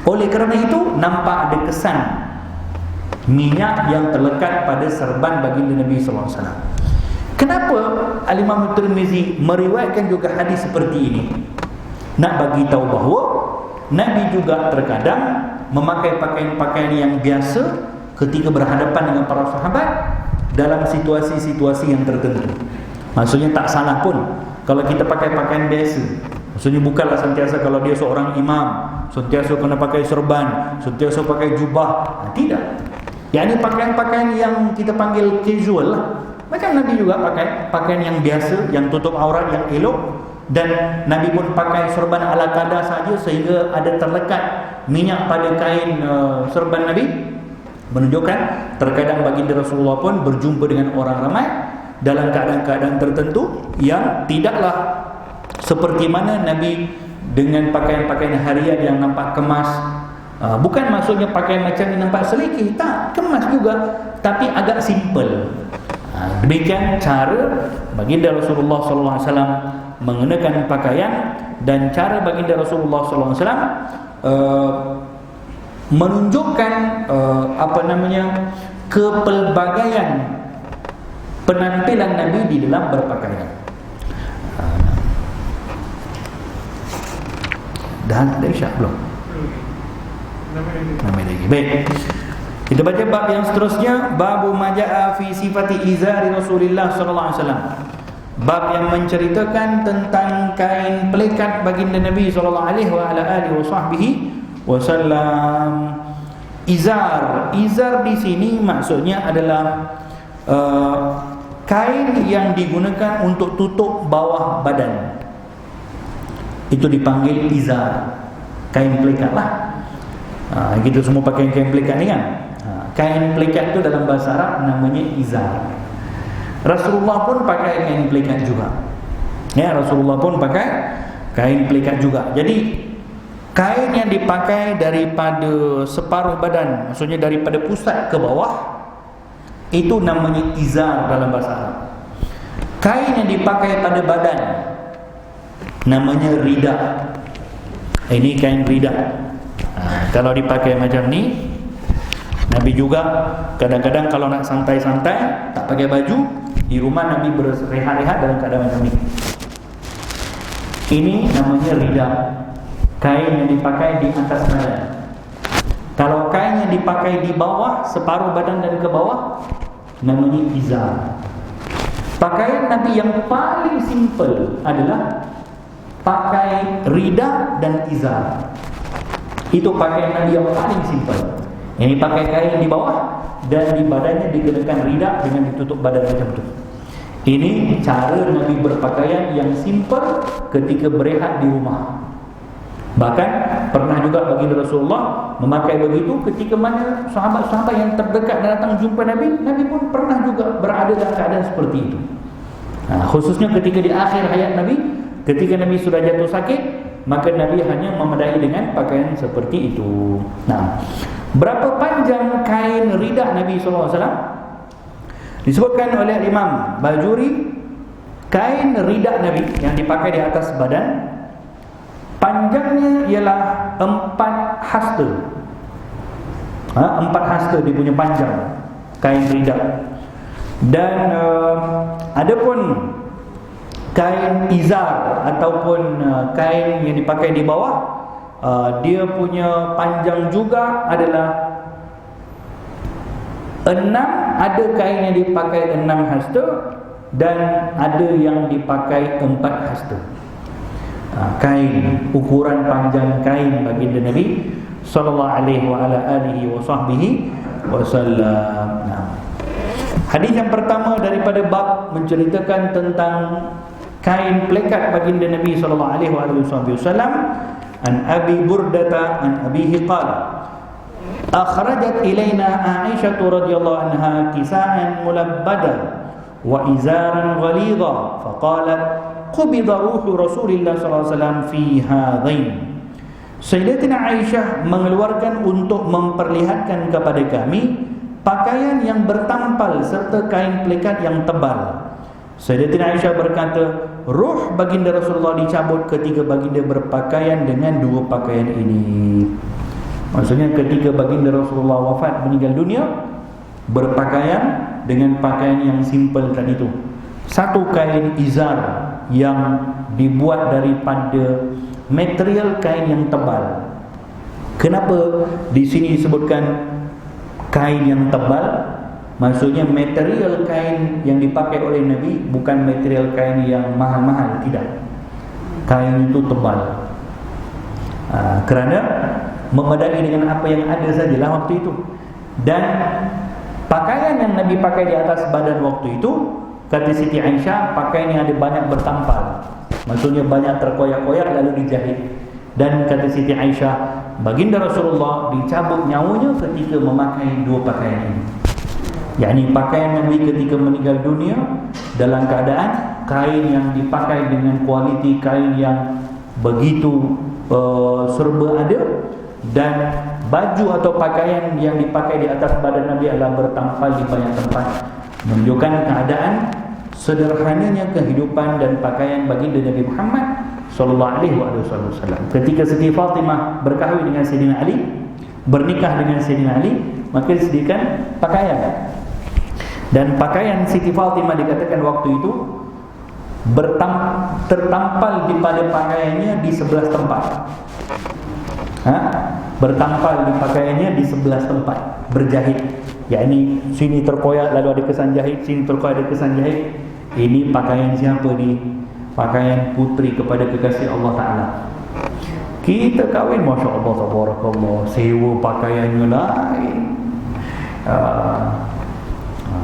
Oleh kerana itu nampak ada kesan minyak yang terlekat pada serban baginda Nabi SAW. Kenapa Al-Imam Tirmizi meriwayatkan juga hadis seperti ini? Nak bagi tahu bahawa Nabi juga terkadang memakai pakaian-pakaian yang biasa ketika berhadapan dengan para sahabat dalam situasi-situasi yang tertentu. Maksudnya tak salah pun kalau kita pakai pakaian biasa. Maksudnya bukanlah sentiasa kalau dia seorang imam sentiasa kena pakai serban, sentiasa pakai jubah. Tidak. Yang ini pakaian-pakaian yang kita panggil casual lah. Macam Nabi juga pakai pakaian yang biasa, yang tutup aurat, yang elok. Dan Nabi pun pakai serban ala kadar saja sehingga ada terlekat minyak pada kain serban Nabi, menunjukkan terkadang baginda Rasulullah pun berjumpa dengan orang ramai dalam keadaan-keadaan tertentu yang tidaklah seperti mana Nabi dengan pakaian-pakaian harian yang nampak kemas. Bukan maksudnya pakaian macam ni nampak selekeh, tak, kemas juga, tapi agak simple. Demikian cara baginda Rasulullah SAW mengenakan pakaian, dan cara baginda Rasulullah SAW menunjukkan kepelbagaian penampilan Nabi di dalam berpakaian. Dah Isyak belum? Nama lagi. Baik. Kita baca bab yang seterusnya, babu majaa fi sifati izari Rasulullah sallallahu alaihi wasallam. Bab yang menceritakan tentang kain pelikat baginda Nabi sallallahu alaihi wasallam. Izar di sini maksudnya adalah kain yang digunakan untuk tutup bawah badan. Itu dipanggil izar. Kain pelikat lah. Kita semua pakai kain pelikat ni kan. Kain pelikat itu dalam bahasa Arab namanya izar. Rasulullah pun pakai kain pelikat juga. Ya, Rasulullah pun pakai kain pelikat juga. Jadi kain yang dipakai daripada separuh badan, maksudnya daripada pusat ke bawah, itu namanya izar dalam bahasa Arab. Kain yang dipakai pada badan namanya rida. Ini kain rida. Kalau dipakai macam ni, Nabi juga kadang-kadang kalau nak santai-santai, tak pakai baju, di rumah Nabi berehat-rehat dalam keadaan macam ni. Ini namanya rida, kain yang dipakai di atas badan. Kalau kain yang dipakai di bawah, separuh badan dan ke bawah, namanya izar. Pakaian Nabi yang paling simple adalah pakai rida dan izar. Itu pakaian Nabi yang paling simple. Yang pakai kain di bawah dan di badannya dikenakan rida dengan ditutup badan macam tu. Ini cara Nabi berpakaian yang simple ketika berehat di rumah. Bahkan pernah juga baginda Rasulullah memakai begitu ketika mana sahabat-sahabat yang terdekat datang jumpa Nabi, Nabi pun pernah juga berada dalam keadaan seperti itu. Khususnya ketika di akhir hayat Nabi, ketika Nabi sudah jatuh sakit, maka Nabi hanya memadai dengan pakaian seperti itu. Berapa panjang kain rida Nabi SAW? Disebutkan oleh Imam Bajuri, kain rida Nabi yang dipakai di atas badan, panjangnya ialah 4 hasta. 4 hasta dia punya panjang kain rida. Dan adapun kain izar ataupun kain yang dipakai di bawah, dia punya panjang juga adalah 6. Ada kain yang dipakai 6 hasta dan ada yang dipakai 4 hasta. Kain, ukuran panjang kain baginda Nabi sallallahu alaihi wasallam. Hadis yang pertama daripada bab menceritakan tentang kain plekat baginda Nabi sallallahu alaihi wasallam, an Abi Burdata an Abihi qala akhrajat ilaina Aisyah radhiyallahu anha kisaan mulabbada wa izaran ghalidha faqalat qubida ruhu Rasulillah sallallahu alaihi wasallam fi hadain. Sayyidatina Aisyah mengeluarkan untuk memperlihatkan kepada kami pakaian yang bertampal serta kain plekat yang tebal. Sayyidatina Aisyah berkata, ruh baginda Rasulullah dicabut ketika baginda berpakaian dengan dua pakaian ini. Maksudnya ketika baginda Rasulullah wafat, meninggal dunia, berpakaian dengan pakaian yang simple tadi itu. Satu kain izar yang dibuat daripada material kain yang tebal. Kenapa di sini disebutkan kain yang tebal? Maksudnya material kain yang dipakai oleh Nabi bukan material kain yang mahal-mahal, tidak. Kain itu tebal. Kerana memadai dengan apa yang ada sajalah waktu itu. Dan pakaian yang Nabi pakai di atas badan waktu itu, kata Siti Aisyah, pakaian yang ada banyak bertampal. Maksudnya banyak terkoyak-koyak lalu dijahit. Dan kata Siti Aisyah, baginda Rasulullah dicabut nyawanya ketika memakai dua pakaian ini. Yakni pakaian Nabi ketika meninggal dunia dalam keadaan kain yang dipakai dengan kualiti kain yang begitu serba ada, dan baju atau pakaian yang dipakai di atas badan Nabi adalah bertampal di banyak tempat, menunjukkan keadaan sederhananya kehidupan dan pakaian baginda Nabi Muhammad sallallahu alaihi wasallam. Ketika Siti Fatimah berkahwin dengan Sayyidina Ali, bernikah dengan Sayyidina Ali, maka disediakan pakaian. Dan pakaian Siti Fatimah dikatakan waktu itu tertampal di pada pakaiannya di 11 tempat. Bertampal di pakaiannya di 11 tempat, berjahit. Yakni sini terkoyak lalu ada kesan jahit, sini terkoyak ada kesan jahit. Ini pakaian siapa ni? Pakaian putri kepada kekasih Allah Ta'ala. Kita kahwin, Masya Allah, tabarakallah, sewa pakaiannya lain.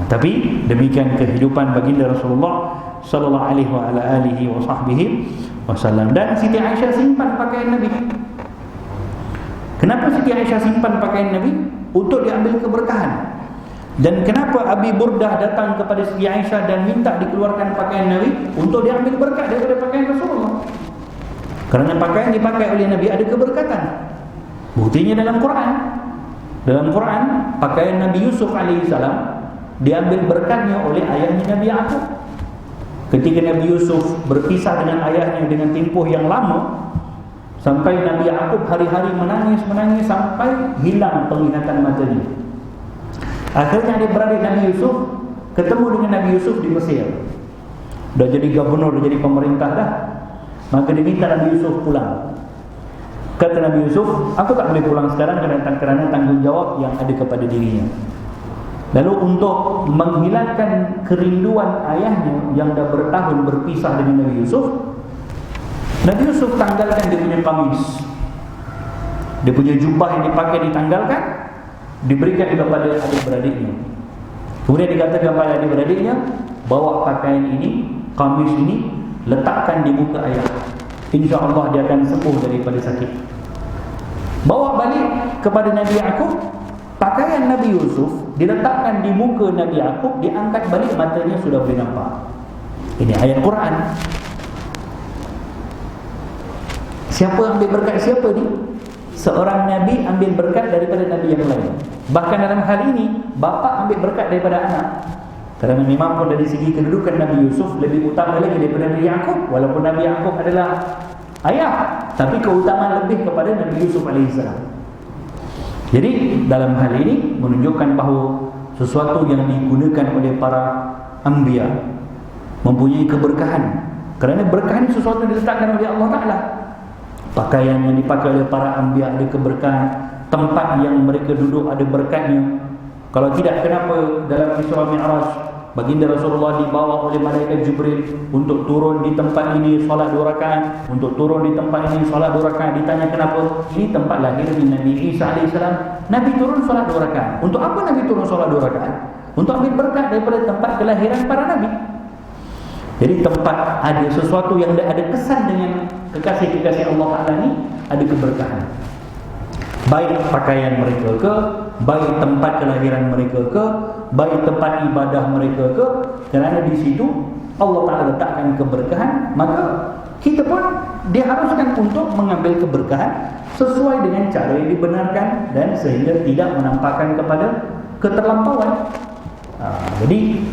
Tapi demikian kehidupan baginda Rasulullah sallallahu alaihi wasallam. Dan Siti Aisyah simpan pakaian Nabi. Kenapa Siti Aisyah simpan pakaian Nabi? Untuk diambil keberkahan. Dan kenapa Abi Burdah datang kepada Siti Aisyah dan minta dikeluarkan pakaian Nabi? Untuk diambil berkat daripada pakaian Rasulullah. Kerana pakaian dipakai oleh Nabi ada keberkatan. Buktinya dalam Quran. Dalam Quran, pakaian Nabi Yusuf alaihissalam diambil berkatnya oleh ayahnya Nabi Yaqub. Ketika Nabi Yusuf berpisah dengan ayahnya dengan tempoh yang lama, sampai Nabi Yaqub hari-hari menangis sampai hilang penglihatan matanya. Akhirnya adik-beradik Nabi Yusuf ketemu dengan Nabi Yusuf di Mesir. Dah jadi gubernur, dah jadi pemerintah dah. Maka diminta Nabi Yusuf pulang. Kata Nabi Yusuf, aku tak boleh pulang sekarang kerana tanggungjawab yang ada kepada dirinya. Lalu untuk menghilangkan kerinduan ayahnya yang dah bertahun berpisah dengan Nabi Yusuf tanggalkan dia punya kamis. Dia punya jubah yang dipakai ditanggalkan, diberikan kepada adik-beradiknya. Kemudian dikatakan kepada adik-beradiknya, bawa pakaian ini, kamis ini, letakkan di muka ayah. InsyaAllah dia akan sembuh daripada sakit. Bawa balik kepada Nabi Yaqub, pakaian Nabi Yusuf diletakkan di muka Nabi Yaqub, diangkat balik, matanya sudah boleh nampak. Ini ayat Quran. Siapa ambil berkat siapa ni? Seorang Nabi ambil berkat daripada Nabi yang lain. Bahkan dalam hal ini, bapa ambil berkat daripada anak. Kerana memang pun dari segi kedudukan Nabi Yusuf lebih utama lagi daripada Nabi Yaqub. Walaupun Nabi Yaqub adalah ayah, tapi keutamaan lebih kepada Nabi Yusuf AS. Jadi dalam hal ini menunjukkan bahawa sesuatu yang digunakan oleh para anbiya mempunyai keberkahan. Kerana berkah ini sesuatu yang diletakkan oleh Allah Ta'ala. Pakaian yang dipakai oleh para anbiya ada keberkahan, tempat yang mereka duduk ada berkatnya. Kalau tidak, kenapa dalam Isra Mi'raj baginda Rasulullah dibawa oleh malaikat Jibril untuk turun di tempat ini solat 2 rakaat, untuk turun di tempat ini solat 2 rakaat. Ditanya kenapa? Ini tempat lahir Nabi Isa AS. Nabi turun solat 2 rakaat. Untuk apa Nabi turun solat 2 rakaat? untuk ambil berkat daripada tempat kelahiran para nabi. Jadi tempat ada sesuatu yang ada kesan dengan kekasih-kekasih Allah Ta'ala ni, ada keberkahan. Baik pakaian mereka ke, baik tempat kelahiran mereka ke, baik tempat ibadah mereka ke, kerana di situ Allah Ta'ala letakkan keberkahan, maka kita pun diharuskan untuk mengambil keberkahan sesuai dengan cara yang dibenarkan dan sehingga tidak menampakkan kepada keterlampauan. Jadi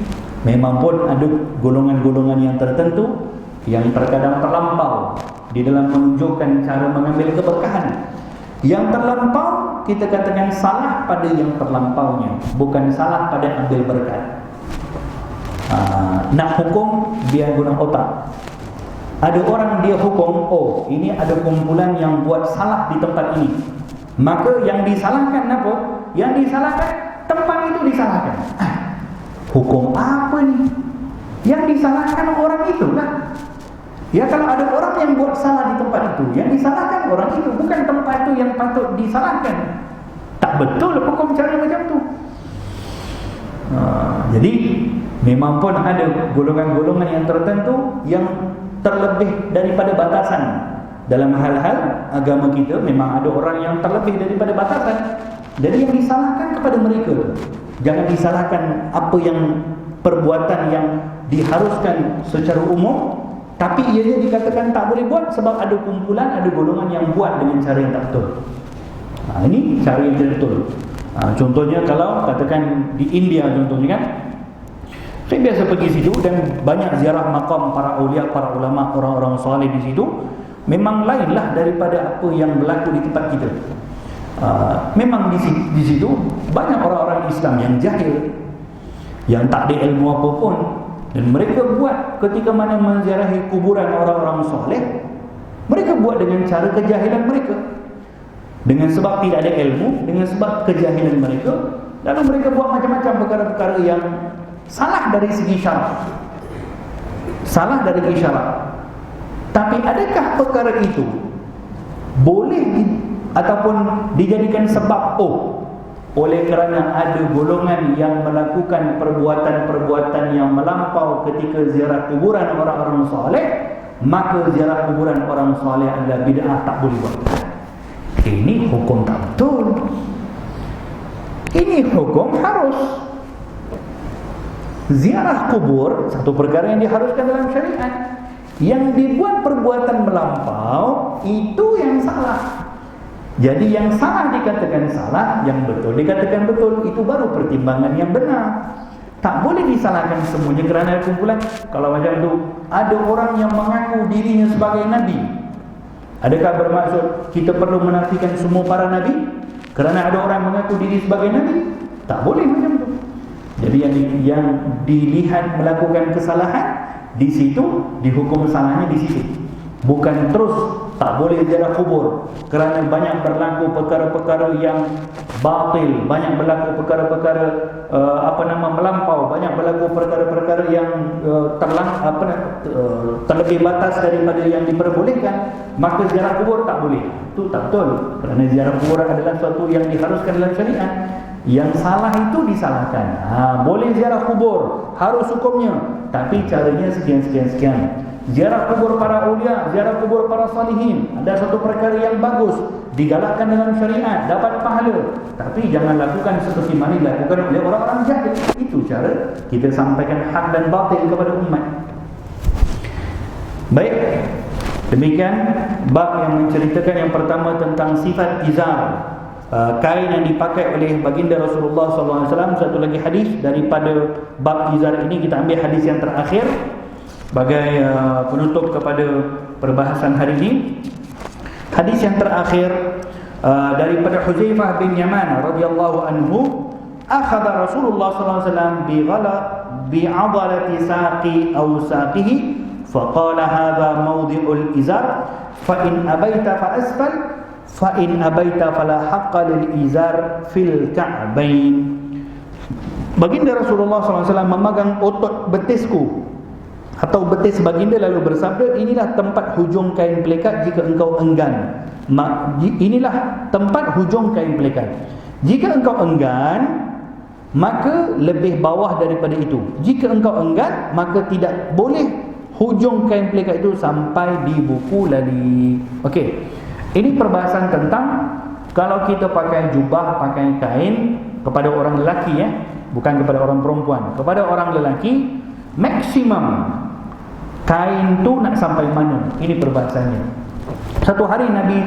memang pun ada golongan-golongan yang tertentu yang terkadang terlampau di dalam menunjukkan cara mengambil keberkahan. Yang terlampau kita katakan salah pada yang terlampaunya, bukan salah pada ambil berkat. Nak hukum biar guna otak. Ada orang dia hukum, oh ini ada kumpulan yang buat salah di tempat ini, maka yang disalahkan apa? Yang disalahkan tempat itu disalahkan. Hukum apa ni? Yang disalahkan orang itu lah. Ya, kalau ada orang yang buat salah di tempat itu, yang disalahkan orang itu, bukan tempat itu yang patut disalahkan. Tak betul hukum cara macam tu. Jadi memang pun ada golongan-golongan yang tertentu yang terlebih daripada batasan dalam hal-hal agama kita. Memang ada orang yang terlebih daripada batasan. Jadi yang disalahkan kepada mereka, jangan disalahkan apa yang perbuatan yang diharuskan secara umum, tapi ianya dikatakan tak boleh buat sebab ada kumpulan, ada golongan yang buat dengan cara yang tak betul. Ini cara yang tidak betul. Contohnya kalau katakan di India contohnya kan, saya biasa pergi situ dan banyak ziarah makam para awliya, para ulama, orang-orang salih di situ. Memang lainlah daripada apa yang berlaku di tempat kita. Memang di situ banyak orang-orang Islam yang jahil, yang tak ada ilmu apa pun, dan mereka buat ketika mana menziarahi kuburan orang-orang soleh, mereka buat dengan cara kejahilan mereka, dengan sebab tidak ada ilmu, dengan sebab kejahilan mereka, lalu mereka buat macam-macam perkara-perkara yang salah dari segi syarak, salah dari segi syarak. Tapi adakah perkara itu boleh ataupun dijadikan sebab oleh kerana ada golongan yang melakukan perbuatan-perbuatan yang melampau ketika ziarah kuburan orang-orang soleh, maka ziarah kuburan orang soleh adalah bid'ah, tak boleh buat? Ini hukum tak betul. Ini hukum harus. Ziarah kubur satu perkara yang diharuskan dalam syariat. Yang dibuat perbuatan melampau itu yang salah. Jadi yang salah dikatakan salah, yang betul dikatakan betul. Itu baru pertimbangan yang benar. Tak boleh disalahkan semuanya kerana kumpulan. Kalau macam tu, ada orang yang mengaku dirinya sebagai Nabi, adakah bermaksud kita perlu menafikan semua para Nabi? Kerana ada orang mengaku diri sebagai Nabi? Tak boleh macam tu. Jadi yang dilihat melakukan kesalahan, di situ dihukum salahnya di situ. Bukan terus tak boleh ziarah kubur kerana banyak berlaku perkara-perkara yang batil, banyak berlaku perkara-perkara melampau, banyak berlaku perkara-perkara yang terlebih batas daripada yang diperbolehkan, maka ziarah kubur tak boleh. Itu tak betul. Kerana ziarah kubur adalah sesuatu yang diharuskan dalam syariat. Yang salah itu disalahkan. Boleh ziarah kubur, harus hukumnya, tapi caranya sekian. Ziarah kubur para awliya, ziarah kubur para salihin, ada satu perkara yang bagus, digalakkan dalam syariat, dapat pahala. Tapi jangan lakukan seperti mana dilakukan oleh orang-orang jahil. Itu cara kita sampaikan hak dan batil kepada umat. Baik, demikian bab yang menceritakan yang pertama tentang sifat izar, kain yang dipakai oleh baginda Rasulullah SAW. Satu lagi hadis daripada bab izar ini, kita ambil hadis yang terakhir sebagai penutup kepada perbahasan hari ini. Hadis yang terakhir daripada Huzaifah bin Yaman radhiyallahu anhu, akhadha Rasulullah sallallahu alaihi wasallam bi 'adalati saqi aw saqihi faqala hadha mawdi'ul izar fa in abaita fa asfal fa in abaita fala haqqa lil izar fil ka'bain. Baginda Rasulullah sallallahu alaihi wasallam memegang otot betisku atau betis baginda, lalu bersabda, inilah tempat hujung kain pelikat jika engkau enggan. Inilah tempat hujung kain pelikat. Jika engkau enggan, maka lebih bawah daripada itu. Jika engkau enggan, maka tidak boleh hujung kain pelikat itu sampai di buku lali. Okey. Ini perbahasan tentang kalau kita pakai jubah, pakai kain kepada orang lelaki, bukan kepada orang perempuan. Kepada orang lelaki, maksimum kain tu nak sampai mana? Ini perbahasannya. Satu hari Nabi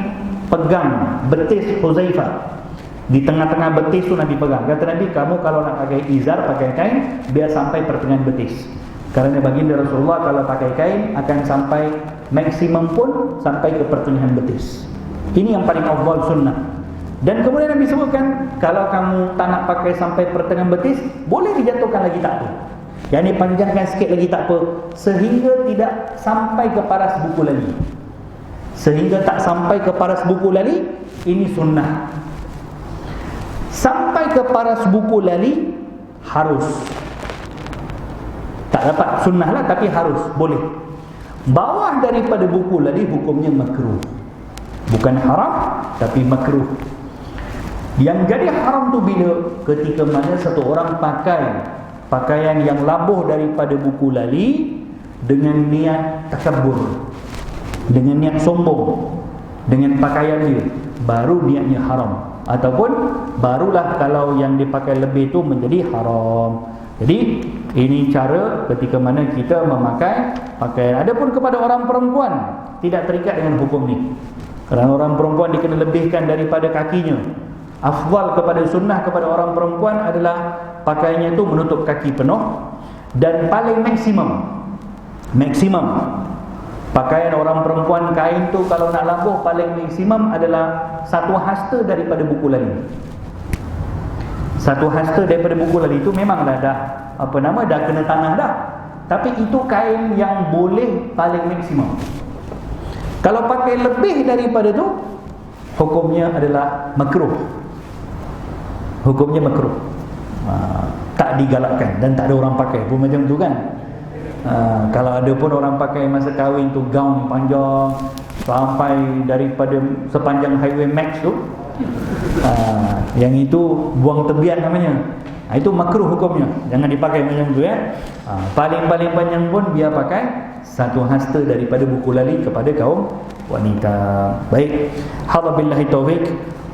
pegang betis Huzaifah. Di tengah-tengah betis tu Nabi pegang. Kata Nabi, kamu kalau nak pakai izar, pakai kain, biar sampai pertengahan betis. Kerana baginda Rasulullah kalau pakai kain akan sampai maksimum pun sampai ke pertengahan betis. Ini yang paling afdal sunnah. Dan kemudian Nabi sebutkan, kalau kamu tak nak pakai sampai pertengahan betis, boleh dijatuhkan lagi, tak apa. Yang ini panjangkan sikit lagi, tak apa. Sehingga tidak sampai ke paras buku lali. Sehingga tak sampai ke paras buku lali, ini sunnah. Sampai ke paras buku lali, harus. Tak dapat sunnah lah, tapi harus, boleh. Bawah daripada buku lali, hukumnya makruh. Bukan haram, tapi makruh. Yang jadi haram tu bila? Ketika mana satu orang pakai pakaian yang labuh daripada buku lali dengan niat takabur, dengan niat sombong, dengan pakaian dia, baru niatnya haram. Ataupun barulah kalau yang dipakai lebih itu menjadi haram. Jadi ini cara ketika mana kita memakai pakaian. Adapun kepada orang perempuan, tidak terikat dengan hukum ni. Kerana orang perempuan dikena lebihkan daripada kakinya. Afdal kepada sunnah kepada orang perempuan adalah pakaiannya itu menutup kaki penuh. Dan paling maksimum pakaian orang perempuan kain tu kalau nak labuh, paling maksimum adalah satu hasta daripada buku lali. Satu hasta daripada buku lali itu memanglah dah dah kena tanah dah. Tapi itu kain yang boleh paling maksimum. Kalau pakai lebih daripada tu, hukumnya adalah makruh. Hukumnya makruh. Tak digalakkan dan tak ada orang pakai pun macam tu kan. Kalau ada pun orang pakai masa kahwin tu gaun panjang sampai daripada sepanjang highway Max tu, yang itu buang tebiat namanya. Itu makruh hukumnya. Jangan dipakai macam tu Paling-paling panjang pun biar pakai satu hasta daripada buku lali kepada kaum wanita. Baik. Hadza billahi taufik.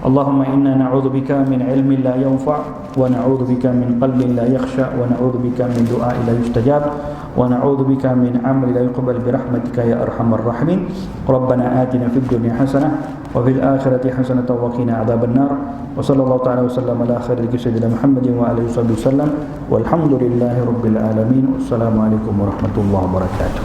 Allahumma inna na'udzubika min ilmin la yanfa' wa na'udzubika min qalbin la yakhsha' wa na'udzubika min du'ain la yustajab wa na'udzubika min 'amalin la yuqbal bi rahmatika ya arhamar rahimin. Rabbana atina fid dunya hasanah wa fil akhirati hasanah wa qina adzaban nar. Wa sallallahu ta'ala wa sallam ala khairil sayyidina Muhammadin wa alihi wasallam. Walhamdulillahi rabbil alamin. Wassalamu alaikum warahmatullahi wabarakatuh.